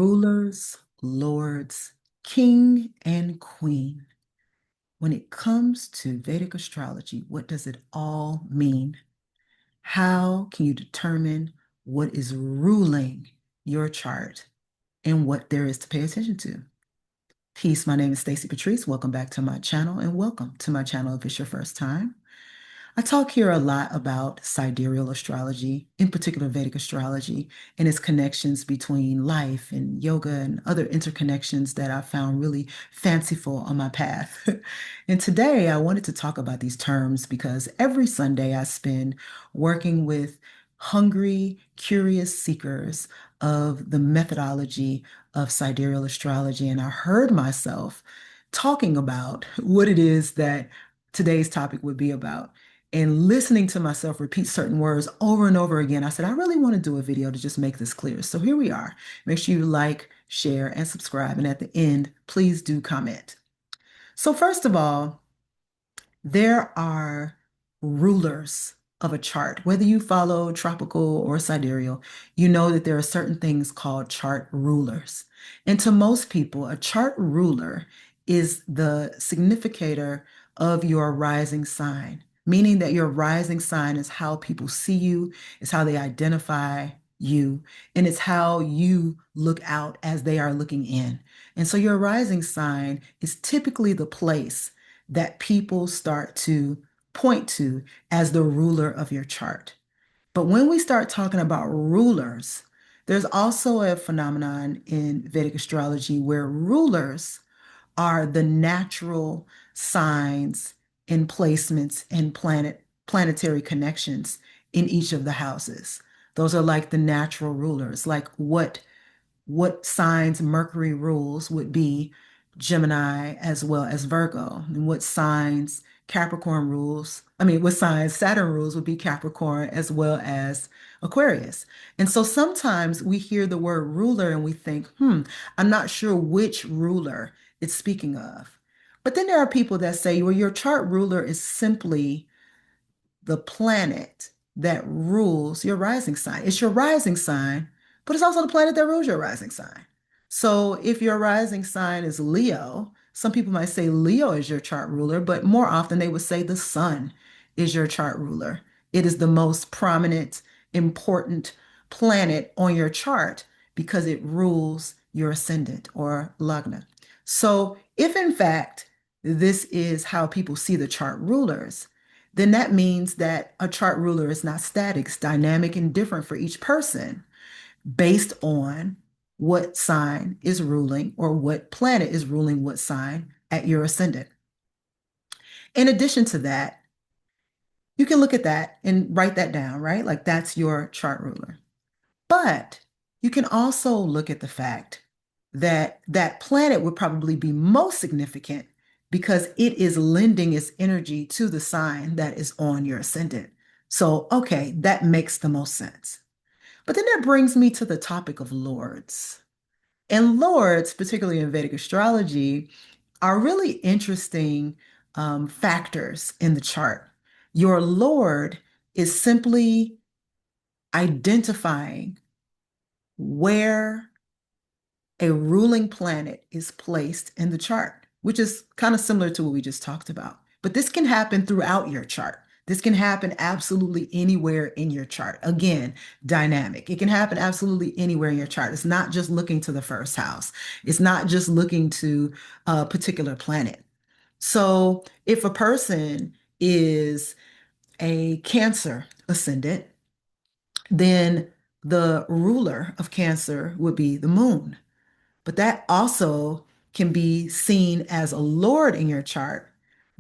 Rulers, lords, king, and queen. When it comes to Vedic astrology, what does it all mean? How can you determine what is ruling your chart and what there is to pay attention to? Peace, my name is Stacy Patrice. Welcome back to my channel and welcome to my channel if it's your first time. I talk here a lot about sidereal astrology, in particular Vedic astrology, and its connections between life and yoga and other interconnections that I found really fanciful on my path. And today I wanted to talk about these terms because every Sunday I spend working with hungry, curious seekers of the methodology of sidereal astrology. And I heard myself talking about what it is that today's topic would be about and listening to myself repeat certain words over and over again. I said, I really want to do a video to just make this clear. So here we are. Make sure you like, share, and subscribe. And at the end, please do comment. So first of all, there are rulers of a chart. Whether you follow tropical or sidereal, you know that there are certain things called chart rulers. And to most people, a chart ruler is the significator of your rising sign, meaning that your rising sign is how people see you, is how they identify you, and it's how you look out as they are looking in. And so your rising sign is typically the place that people start to point to as the ruler of your chart. But when we start talking about rulers, there's also a phenomenon in Vedic astrology where rulers are the natural signs and placements and planetary connections in each of the houses. Those are like the natural rulers, like what signs Mercury rules would be Gemini as well as Virgo, and what signs Capricorn rules, what signs Saturn rules would be Capricorn as well as Aquarius. And so sometimes we hear the word ruler and we think, I'm not sure which ruler it's speaking of. But then there are people that say, well, your chart ruler is simply the planet that rules your rising sign. It's your rising sign, but it's also the planet that rules your rising sign. So if your rising sign is Leo, some people might say Leo is your chart ruler, but more often they would say the sun is your chart ruler. It is the most prominent, important planet on your chart because it rules your ascendant or lagna. So if in fact this is how people see the chart rulers, then that means that a chart ruler is not static, it's dynamic and different for each person based on what sign is ruling or what planet is ruling what sign at your ascendant. In addition to that, you can look at that and write that down, right? Like that's your chart ruler. But you can also look at the fact that that planet would probably be most significant because it is lending its energy to the sign that is on your ascendant. So, okay, that makes the most sense. But then that brings me to the topic of lords. And lords, particularly in Vedic astrology, are really interesting factors in the chart. Your lord is simply identifying where a ruling planet is placed in the chart, which is kind of similar to what we just talked about. But this can happen throughout your chart. This can happen absolutely anywhere in your chart. Again, dynamic. It can happen absolutely anywhere in your chart. It's not just looking to the first house. It's not just looking to a particular planet. So if a person is a Cancer ascendant, then the ruler of Cancer would be the moon. But that also can be seen as a lord in your chart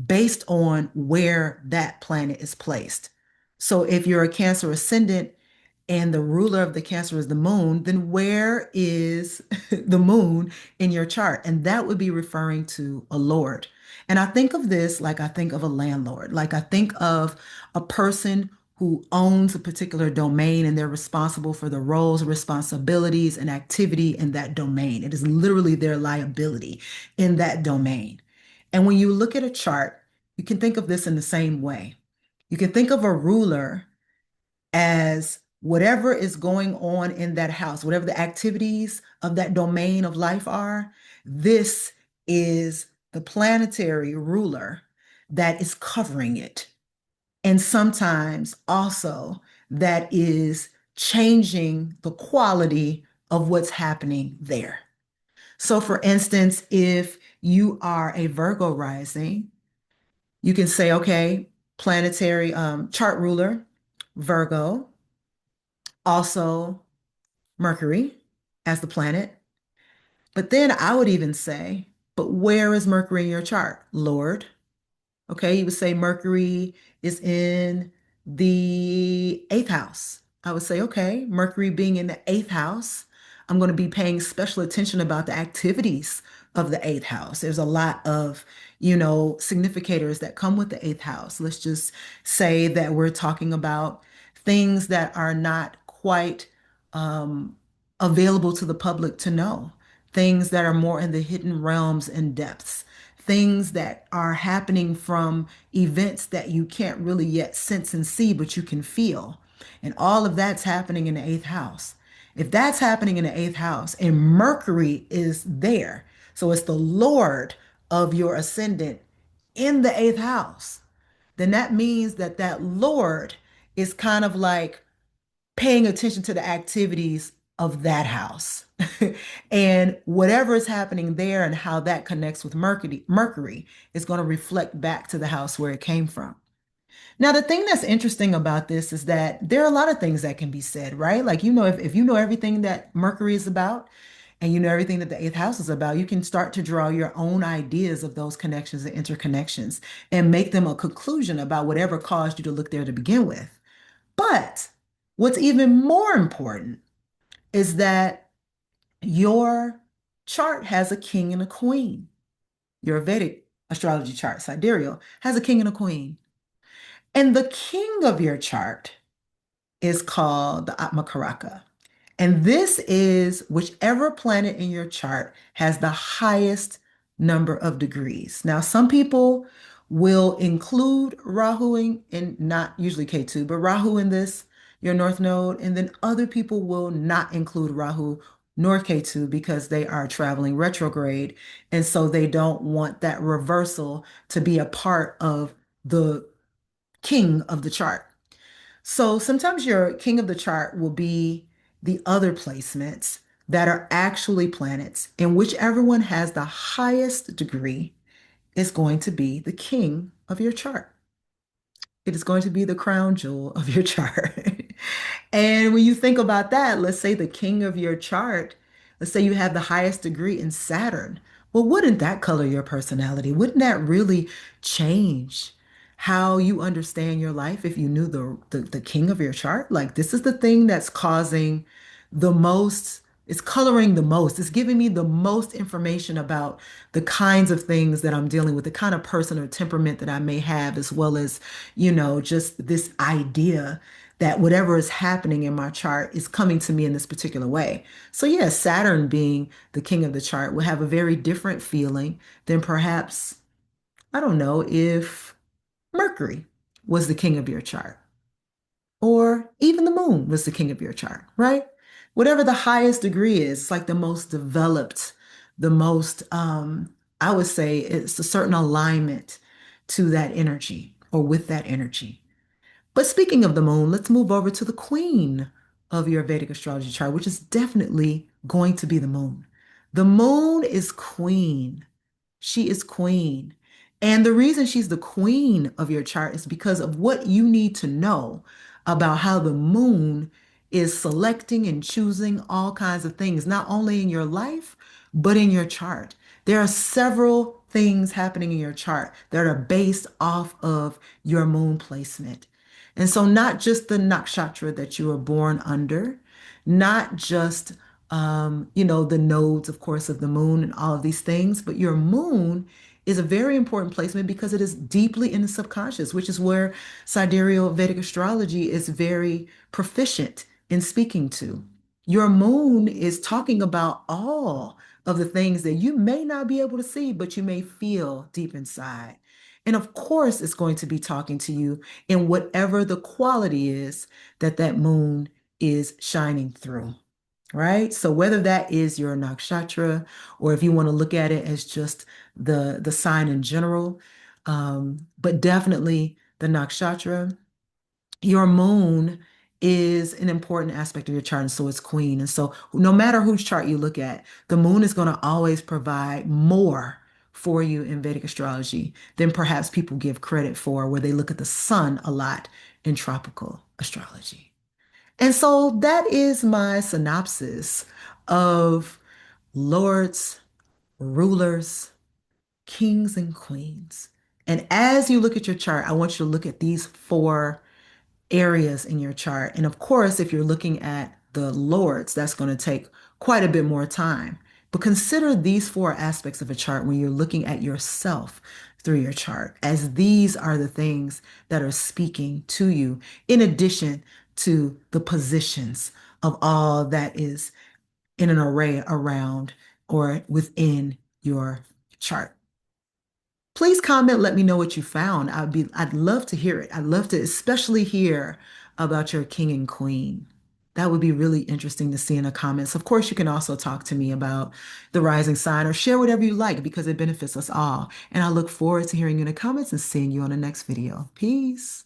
based on where that planet is placed. So if you're a Cancer ascendant and the ruler of the Cancer is the moon, then where is the moon in your chart? And that would be referring to a lord. And I think of this like I think of a landlord, like I think of a person who owns a particular domain and they're responsible for the roles, responsibilities, and activity in that domain. It is literally their liability in that domain. And when you look at a chart, you can think of this in the same way. You can think of a ruler as whatever is going on in that house, whatever the activities of that domain of life are, this is the planetary ruler that is covering it. And sometimes also that is changing the quality of what's happening there. So, for instance, if you are a Virgo rising, you can say, okay, planetary chart ruler, Virgo, also Mercury as the planet. But then I would even say, but where is Mercury in your chart? Lord. Okay, you would say Mercury is in the eighth house. I would say, okay, Mercury being in the eighth house, I'm going to be paying special attention about the activities of the eighth house. There's a lot of, significators that come with the eighth house. Let's just say that we're talking about things that are not quite um, available to the public to know, things that are more in the hidden realms and depths, things that are happening from events that you can't really yet sense and see, but you can feel. And all of that's happening in the eighth house. If that's happening in the eighth house and Mercury is there, so it's the Lord of your ascendant in the eighth house, then that means that that Lord is kind of like paying attention to the activities of that house. And whatever is happening there and how that connects with Mercury is going to reflect back to the house where it came from. Now, the thing that's interesting about this is that there are a lot of things that can be said, right? Like, if you know everything that Mercury is about and you know everything that the eighth house is about, you can start to draw your own ideas of those connections and interconnections and make them a conclusion about whatever caused you to look there to begin with. But what's even more important is that your chart has a king and a queen. Your Vedic astrology chart, Sidereal, has a king and a queen. And the king of your chart is called the Atmakaraka. And this is whichever planet in your chart has the highest number of degrees. Now, some people will include Rahu in not usually K2, but Rahu in this, your North Node, and then other people will not include Rahu nor K2 because they are traveling retrograde. And so they don't want that reversal to be a part of the king of the chart. So sometimes your king of the chart will be the other placements that are actually planets, and whichever one has the highest degree is going to be the king of your chart. It is going to be the crown jewel of your chart. And when you think about that, let's say the king of your chart, let's say you have the highest degree in Saturn. Well, wouldn't that color your personality? Wouldn't that really change how you understand your life if you knew the king of your chart? Like this is the thing that's causing the most, it's coloring the most. It's giving me the most information about the kinds of things that I'm dealing with, the kind of person or temperament that I may have, as well as, just this idea that whatever is happening in my chart is coming to me in this particular way. So, yeah, Saturn being the king of the chart will have a very different feeling than perhaps, I don't know, if Mercury was the king of your chart or even the moon was the king of your chart, right? Whatever the highest degree is, it's like the most developed, the most, I would say it's a certain alignment to that energy or with that energy. But speaking of the moon, let's move over to the queen of your Vedic astrology chart, which is definitely going to be the moon. The moon is queen. She is queen. And the reason she's the queen of your chart is because of what you need to know about how the moon is selecting and choosing all kinds of things, not only in your life, but in your chart. There are several things happening in your chart that are based off of your moon placement. And so, not just the nakshatra that you were born under, not just the nodes, of course, of the moon and all of these things. But your moon is a very important placement because it is deeply in the subconscious, which is where Sidereal Vedic astrology is very proficient in speaking to. Your moon is talking about all of the things that you may not be able to see, but you may feel deep inside. And of course, it's going to be talking to you in whatever the quality is that that moon is shining through, right? So whether that is your nakshatra or if you want to look at it as just the sign in general, but definitely the nakshatra, your moon is an important aspect of your chart, and so is queen. And so no matter whose chart you look at, the moon is going to always provide more for you in Vedic astrology than perhaps people give credit for, where they look at the sun a lot in tropical astrology. And so that is my synopsis of lords, rulers, kings, and queens. And as you look at your chart, I want you to look at these four areas in your chart. And of course, if you're looking at the lords, that's going to take quite a bit more time. But consider these four aspects of a chart when you're looking at yourself through your chart, as these are the things that are speaking to you, in addition to the positions of all that is in an array around or within your chart. Please comment, let me know what you found. I'd love to hear it. I'd love to especially hear about your king and queen. That would be really interesting to see in the comments. Of course, you can also talk to me about the rising sign or share whatever you like because it benefits us all. And I look forward to hearing you in the comments and seeing you on the next video. Peace.